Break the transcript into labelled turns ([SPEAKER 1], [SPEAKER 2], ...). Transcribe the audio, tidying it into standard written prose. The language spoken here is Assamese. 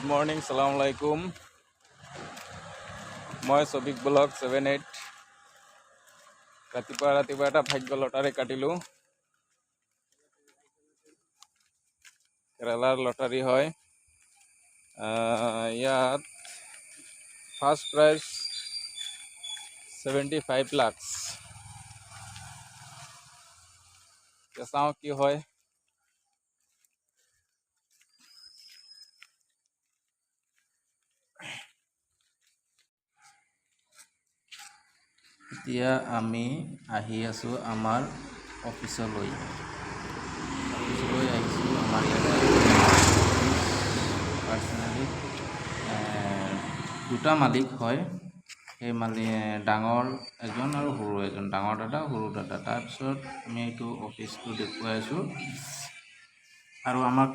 [SPEAKER 1] গুড মৰ্ণিং, সালাম আলাইকুম। মই ছবিক ব্লগ 78 ৰাতিপুৱা এটা ভাগ্য লটাৰী কাটিলোঁ। কেৰালাৰ লটাৰী হয়। ইয়াত ফাৰ্ষ্ট প্ৰাইজ 75 লাখ। চাওঁ কি হয়। এতিয়া আমি আহি আছোঁ আমাৰ অফিচলৈ আহিছোঁ। আমাৰ ইয়াতে পাৰ্চনেলি দুটা মালিক হয়। সেই ডাঙৰ এজন আৰু সৰু এজন, ডাঙৰ দাদা সৰু দাদা। তাৰপিছত আমি এইটো অফিচটো দেখুৱাই আছোঁ আৰু আমাক